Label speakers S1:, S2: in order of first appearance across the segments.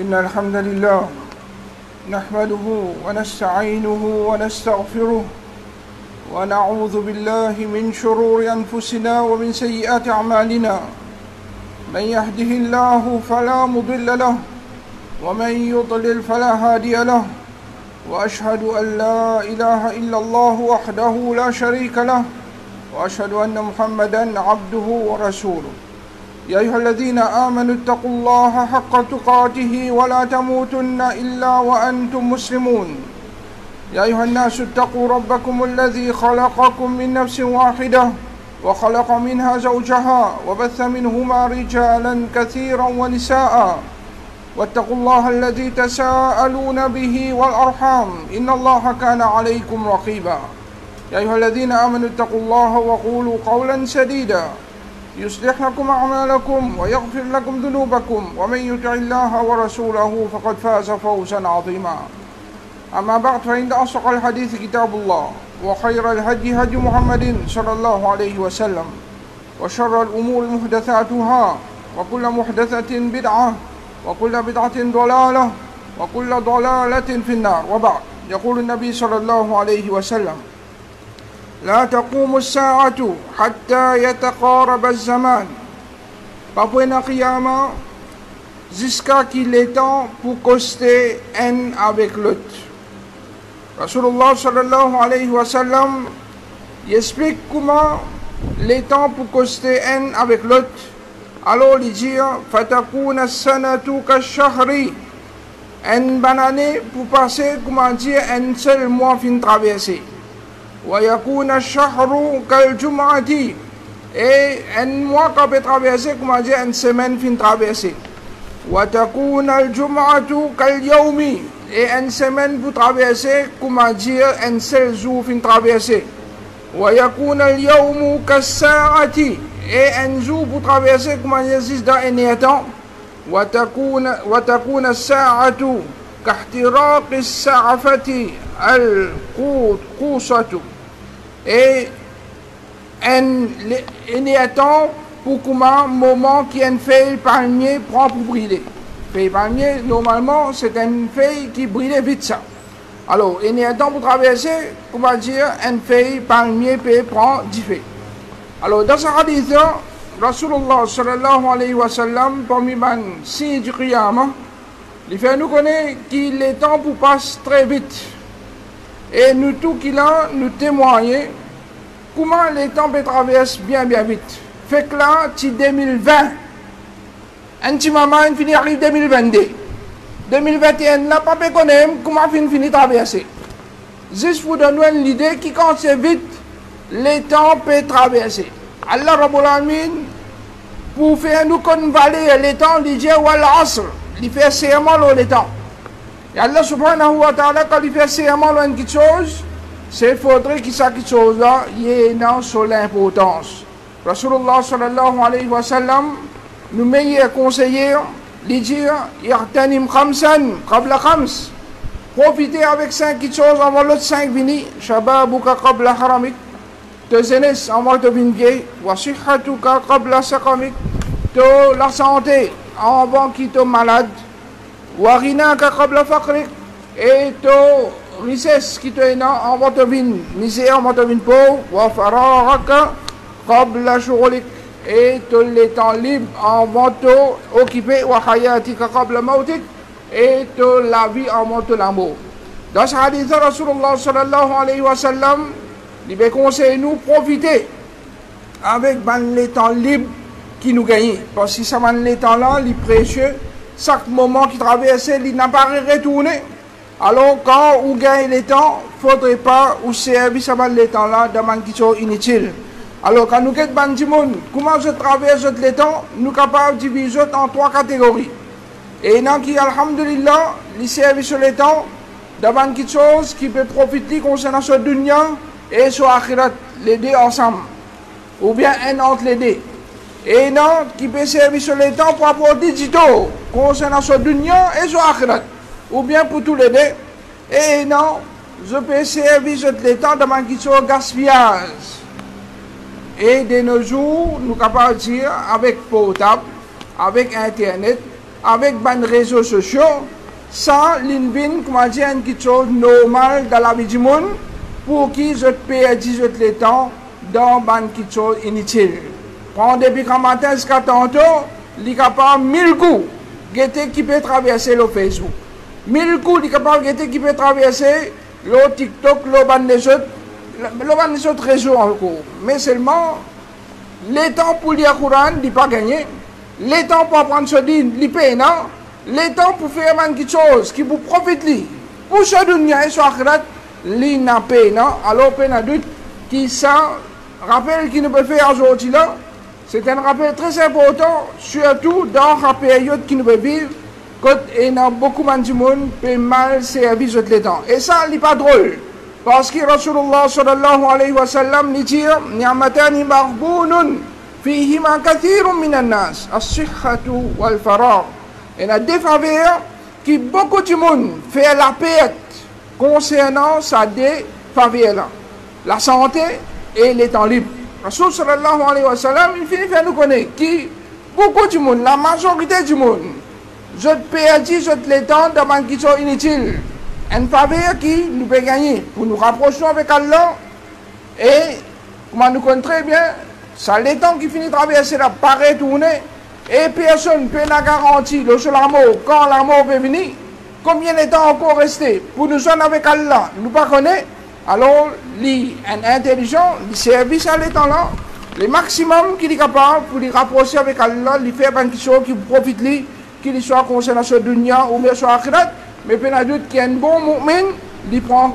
S1: إن الحمد لله نحمده ونستعينه ونستغفره ونعوذ بالله من شرور أنفسنا ومن سيئات أعمالنا من يهده الله فلا مضل له ومن يضلل فلا هادي له وأشهد أن لا إله إلا الله وحده لا شريك له وأشهد أن محمدا عبده ورسوله يا أيها الذين آمنوا اتقوا الله حق تقاته ولا تموتن إلا وأنتم مسلمون يا أيها الناس اتقوا ربكم الذي خلقكم من نفس واحدة وخلق منها زوجها وبث منهما رجالا كثيرا ونساء واتقوا الله الذي تساءلون به والأرحام إن الله كان عليكم رقيبا يا أيها الذين آمنوا اتقوا الله وقولوا قولا سديدا يصلح لكم أعمالكم ويغفر لكم ذنوبكم ومن يطع الله ورسوله فقد فاز فوزا عظيما أما بعد فإن أصدق الحديث كتاب الله وخير الهدي هدي محمد صلى الله عليه وسلم وشر الأمور محدثاتها وكل محدثة بدعة وكل بدعة ضلالة وكل ضلالة في النار وبعد يقول النبي صلى الله عليه وسلم لا تقوم الساعة حتى يتقارب الزمان. Après la qiyama, jusqu'à qu'il est temps pour coster un avec l'autre. Rasulullah sallallahu alayhi wa sallam explique comment les temps pour coster un avec l'autre. Alors il dit fatakuna as-sanatu kash-shahri. Une bonne année pour passer, comment dire, un seul mois fin traversé. ويكون الشهر كالجمعة et un mois qui peut traverser, comment dire, une semaine fin traverser. وتكون الجمعة كاليوم et une semaine pour traverser, comment dire, un seul jour fin traverser. ويكون اليوم كالساعة et un jour pour traverser, comment dire, juste dans un temps. وتكون الساعة كاحتراق السعفة القوصة et il y a temps pour comment moment qui un feuille palmier prend pour brûler. Feuille palmier normalement c'est une feuille qui brûle vite ça. Alors il y a temps pour traverser, comment dire, une feuille palmier peut prendre du feu. Alors dans ce hadith Rasulullah sallallahu alayhi wa sallam parmi les signes du qiyamah, il fait nous connaître qu'il est temps pour passer très vite. Et nous tous qui là, nous témoignons comment les temps traversent bien vite. Fait que là, c'est 2020. Un petit moment, il finit arrive 2022. 2021, là, pas connaît comment il finit traverser. Juste pour donner l'idée qui quand c'est vite, les temps peuvent traverser. Allah Rabbul Alamin, pour faire nous convaler les temps, il dit wal asr, il fait serment les temps. Et Allah subhanahu wa ta'ala, quand il fait serment dans quelque chose, c'est faudrait que ça quelque chose là, il y ait sur l'importance. Rasulullah sallallahu alayhi wa sallam, nous meilleurs conseillers, lui dire, Yartanim khamsan, qabla khams. Profitez avec 5 quelque chose avant l'autre 5 vini, shababuka qabla haramik. Te jeunesse avant te vinvier, wa sihhatuka qabla sakamik. Te la santé avant qu'il te malade. Warinaka qabla faqrik et to richesse qui te ena avant te vin misère avant te vin pauvre wa fararaka qabla shughlik et to les temps libre avant te occuper wa hayatika qabla mautik et to la vie avant te la mort. Dans ce hadith Rasulullah sallallahu alayhi wa sallam il conseille nous profiter avec les temps libres qui nous gagnent parce que ça les temps là les précieux. Chaque moment qui traversait, il n'a pas retourné. Alors, quand on gagne le temps, il ne faudrait pas ou servir ça le temps là de manière qui sont inutile. Alors, quand nous gagnons comment je traverse le temps, nous sommes capables de diviser en 3 catégories. Et il y en a qui, alhamdulillah, les services sur le temps, de manière qui chose qui peut profiter concernant ce dunya et sur akhirat, les deux ensemble. Ou bien un entre les deux. Et non, qui peut servir sur le temps pour apporter du tout concernant ce dunya et ce akhirat. Ou bien pour tous les deux. Et non, je peux servir sur le temps de manière qui soit gaspillage. Et de nos jours, nous sommes capables de dire avec portable, avec internet, avec les réseaux sociaux, ça, l'invin, comment dire, quelque chose normal dans la vie du monde, pour qu'ils je perdent le temps dans quelque chose inutile. Quand depuis qu'un matin jusqu'à tantôt, il est capable 1000 coups qui peut traverser le Facebook. 1000 coups, il est capable qui peut traverser le TikTok, le ban des autres réseaux encore. Mais seulement, les temps pour lire le Coran, il n'est pas gagné. Les temps pour apprendre ce din, il paye, non? Les temps pour faire quelque chose qui vous profite, pour ce dunya et ce akhirat, il n'a pas, non? Alors, il y a doute qui ça, rappel qu'il ne peut faire aujourd'hui là, c'est un rappel très important, surtout dans la période qui nous peut vivre, quand il y a beaucoup de monde qui peut mal servir les temps. Et ça, n'est pas drôle. Parce que Rasulullah sallallahu alayhi wa sallam dit ni'matani maghbunun fihima kathirun minan nas as-sihhatu wal faragh. Il y a des faveurs qui beaucoup de monde fait la perte concernant ça des faveurs là. La santé et les temps libres. Rasul sallallahu alayhi wa sallam, il finit par nous connaître qui beaucoup de monde, la majorité du monde, je perdis les temps dans une question inutile. Une faveur qui nous peut gagner pour nous rapprocher avec Allah. Et, comment nous connaissons très bien, ça les temps qui finit de traverser la pareille tournée, et personne ne peut la garantir le seul amour, quand l'amour peut venir, combien de temps encore rester pour nous joindre avec Allah, nous ne connaissons pas. Alors, un intelligent, le service à l'état là, le maximum qu'il est capable pour les rapprocher avec Allah, lui faire quelque chose qui profite lui, qu'il soit concernant ce dunya ou bien sur akhirat. Mais il y a d'autres qui est un bon mu'min, il prend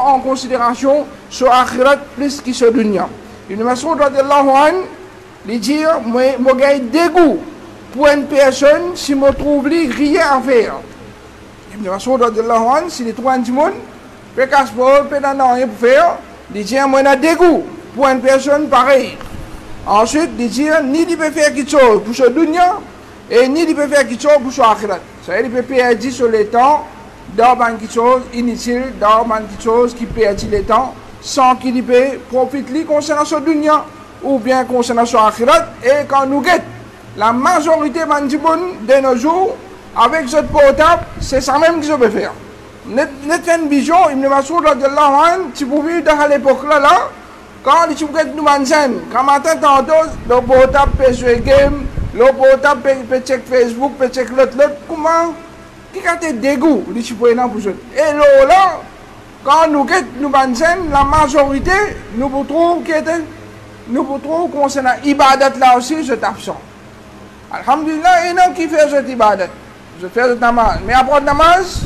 S1: en considération ce akhirat plus que ce dunya. Ibn Mas'ud radiyallahu anhu, il dit, moi j'ai dégoût pour une personne si je trouve rien à faire. Ibn Mas'ud radiyallahu anhu, s'il trouve un monde, il peut casse-pas, il peut rien pour faire, il dit, moi j'ai dégoût pour une personne pareille. Ensuite, il dit, ni il peut faire quelque chose pour ce dunya, et ni il peut faire quelque chose pour ce akhirat. Ça veut dire qu'il peut perdre sur le temps dans quelque chose inutile, dans quelque chose qui perd le temps, sans qu'il peut profiter concernant ce dunya, ou bien concernant ce akhirat. Et quand nous guettons, la majorité de nos jours, avec ce portable, c'est ça même qu'ils peuvent faire. Notre une vision, Ibn Mas'ud radiyallahu anhu, si vous vivez dans l'époque là, quand tu guettes nous manzènes, quand matin tantôt, le portable peut jouer game, le portable peut check Facebook, peut check l'autre, comment? Qui a été dégoût, les citoyens pour eux. Et là, quand nous guettons nous manzènes, la majorité, nous trouvons concernant l'ibadat là aussi, je t'absent. Alhamdulillah, il y en a qui fait cette ibadat. Je fais le namaz. Mais après le namaz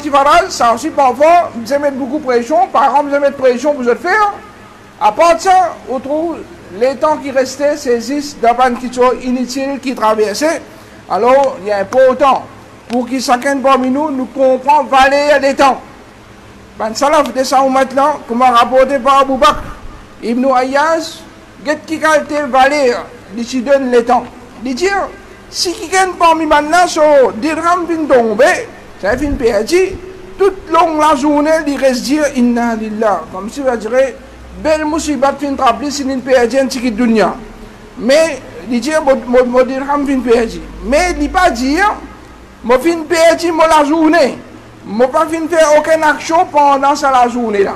S1: qui va ça aussi parfois, vous mettre beaucoup de pression. Par exemple, vous mettre pression pour le faire. À part de ça, on trouve les temps qui restaient saisissent d'avant qui sont inutiles, qui traversaient. Alors, il y a un peu de temps pour que chacun parmi nous comprenne valer les temps. Ben, salaf de ça maintenant, comme rapporté par Abu Bakr Ibn Ayyaz, qui a été valer, il donne les temps. Il dit, si quelqu'un parmi maintenant, so, dirham vient tomber, ça fait une perdu, toute longue la journée, il reste dire, inna lillah, comme si on dirait, belle musibat fin trapli, c'est une perdu, un ticket dunya. Mais, il dit, mon dirham vient perdu. Mais, il ne pas dire, mon fin perdu, mon la journée. Moi, pas fin faire aucune action pendant la journée là.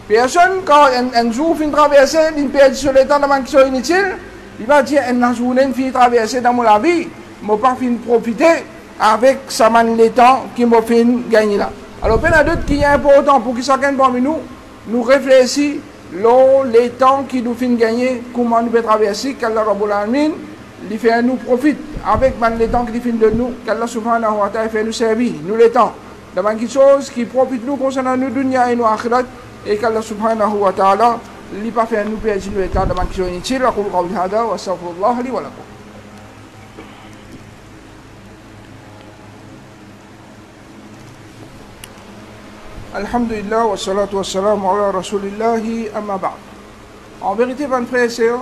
S1: Personne, quand un jour fin traverser, il perd sur le temps de qui sont inutiles, il va dire, une journée, une fille traverser dans mon vie, moi pas fin profiter avec ça les temps qui m'a fait gagner là. Alors, il y a d'autres qui est important pour que chacun parmi nous réfléchisse les temps qui nous font gagner, comment nous pouvons traverser, qu'Allah Rabbul Alamin, il fait nous profite avec les temps qui nous font de nous, qu'Allah Subhanahu wa Ta'ala fait nous servir, nous les temps. Dans quelque chose qui profite nous concernant nous dunya et nous akhirat et qu'Allah subhanahu wa ta'ala lui pas fait nous perdre le temps dans quelque chose inutile. أقول قولي هذا وأستغفر الله لي ولكم. Alhamdulillah wa salatu wa salam ala rasulillahi amma ba'd. En vérité, mes frères et sœurs,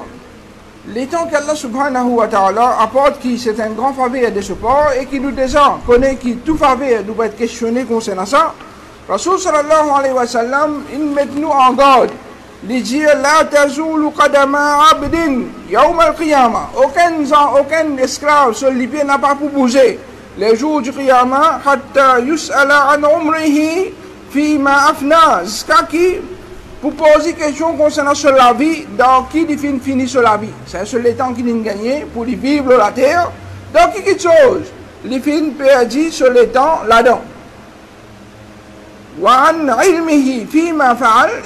S1: les temps qu'Allah subhanahu wa ta'ala apporte qui c'est un grand faveur de ce port et qui nous déjà connaît qui tout faveur nous va être questionné concernant ça. Rasul sallallahu alayhi wa sallam, il met nous en garde il dit la tazoulu qadama abdin yawm al-qiyamah. Aucun esclave sur les pieds n'a pas pour bouger les jours du qiyamah hatta yus'ala an umrihi fima afna, jusqu'à qui pour poser question concernant sur la vie, dans qui il finit sur la vie. C'est sur les temps qu'il a gagné pour vivre la terre. Donc quelque chose, il finit perdu sur les temps là-dedans.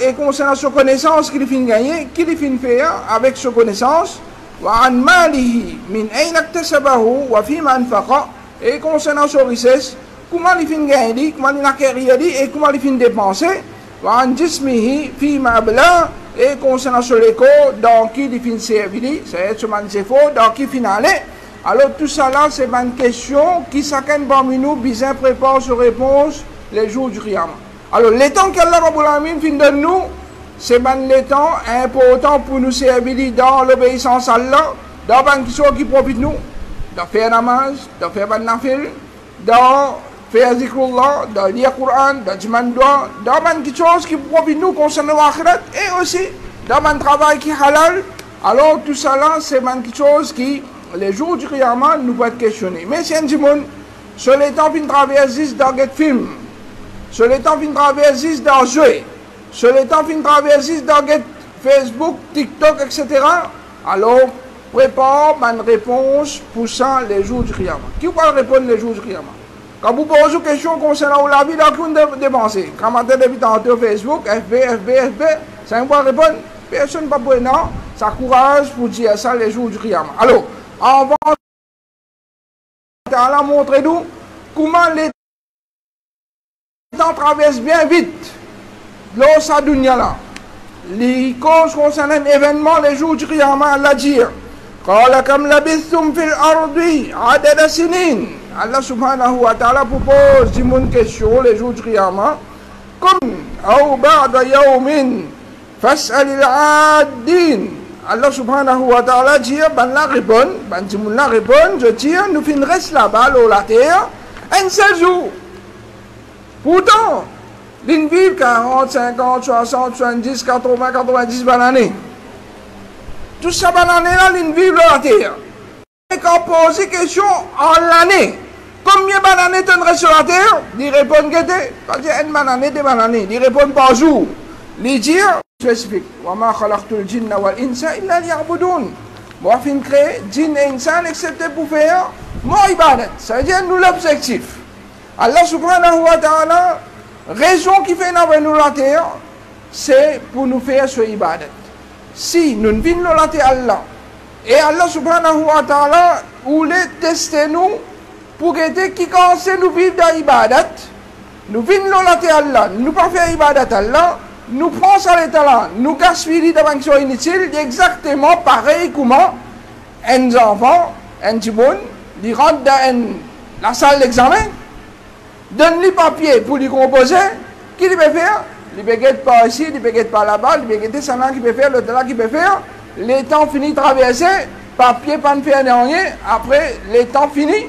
S1: Et concernant sa connaissance qu'il finit gagner, qu'il finit faire avec sa connaissance. Et concernant sa richesse, comment il finit gagner, comment il acquérir et comment il finit dépenser. Et concernant ce corps, dans qui il finit servir, c'est ce faux, dans qui finit aller. Alors tout ça là, c'est une question qui chacun parmi nous bien prépare ses réponses les jours du Qiyamah. Alors les temps qu'Allah Rabbul Alamin finit de nous, c'est les temps importants pour nous servir dans l'obéissance à Allah, dans une question qui profite nous, de faire namaz, de faire un nafil, dans faire zikrullah, de lire le Coran, de demander, dans quelque chose qui profite nous concernant l'akhirat et aussi dans un travail qui est halal. Alors tout ça là, c'est quelque chose qui, les jours du Qiyamah, nous peut être questionné. Mais si on dit, sur les temps qui traversent dans les films, sur les temps qui traversent dans les jeux, sur les temps qui traversent dans les Facebook, TikTok, etc., alors prépare une réponse pour ça les jours du Qiyamah. Qui va répondre les jours du Qiyamah? Quand vous posez une question concernant la vie, donc vous devez dépenser. Quand vous avez sur Facebook, FB, ça ne va répondre. Personne ne va pas non. Ça courage pour dire ça les jours du Qiyamah. Alors, avant, Allah montre-nous comment les temps traversent bien vite. Là, ça dunya là. Les causes concernant l'événement les jours du Qiyamah, Allah dit قال كم لبثتم في الأرض عدد سنين. Allah subhanahu wa ta'ala propose une question les jours du Qiyamah comme أو بعد يوم فاسأل العادين. Allah subhanahu wa ta'ala dit ben la répond, ben Jimoun la répond, je dis nous finirons là-bas la terre un seul jour. Pourtant l'une vive 40, 50, 60, 70, 80, 90 bananes. Tout ça bananes là l'une vive la terre. Et quand on pose une question en l'année, combien de bananes tendrait sur la terre? Il répond que c'est, parce qu'il y a une banane, des bananes, il répond par jour. Il dit spécifique. وَمَا خَلَقْتُ الْجِنَّ وَالْإِنسَ إِلَّا لِيَعْبُدُونَ. Moi, je suis créé, djinn et insan, excepté pour faire mon ibadat. C'est-à-dire, nous l'objectif. Allah subhanahu wa ta'ala, raison qui fait nous la terre, c'est pour nous faire ce ibadat. Si nous ne venons la terre Allah, et Allah subhanahu wa ta'ala voulait tester nous pour aider qui commence nous vivre dans l'ibadat, nous venons la terre Allah, nous pas faire ibadat Allah, nous prenons ça l'état là, nous gaspillons dans une chose inutile, exactement pareil comment un enfant, un petit monde, il rentre dans la salle d'examen, donne les papiers pour lui composer, qui il peut faire? Il peut guetter par ici, il peut guetter par là-bas, il peut guetter ça là qui peut faire, l'autre là qui peut faire. Les temps finis de traverser, papier pas de faire rien, après les temps finis,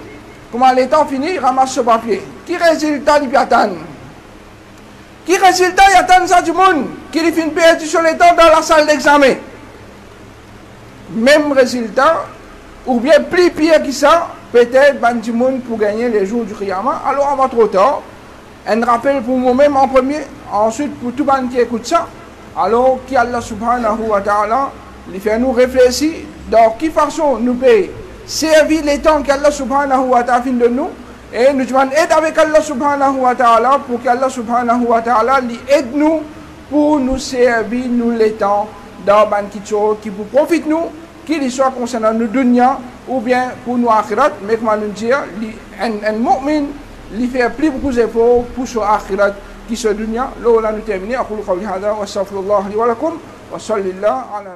S1: comment les temps finis, il ramasse ce papier. Qui résultat il attend? Qui résultat il attend ça du monde? Qui lui finit perdu sur les temps dans la salle d'examen? Même résultat, ou bien plus pire que ça, peut-être ben du monde pour gagner les jours du Qiyamah. Alors on va trop tard. Un rappel pour moi-même en premier, ensuite pour tout le monde qui écoute ça. Alors qu'Allah subhanahu wa ta'ala il fait nous réfléchir dans quelle façon nous pouvons servir les temps qu'Allah subhanahu wa ta'ala fait de nous et nous demandons aide avec Allah subhanahu wa ta'ala pour qu'Allah subhanahu wa ta'ala aide nous pour nous servir nous les temps dans quelque chose qui vous profite nous, qu'il soit concernant nous dunya ou bien pour nous akhirat, mais comment nous dire un mu'min il fait plus beaucoup d'efforts pour ce akhirat qui se dunya. Là on a terminé. أقول قولي هذا وأستغفر الله لي ولكم وصلى الله على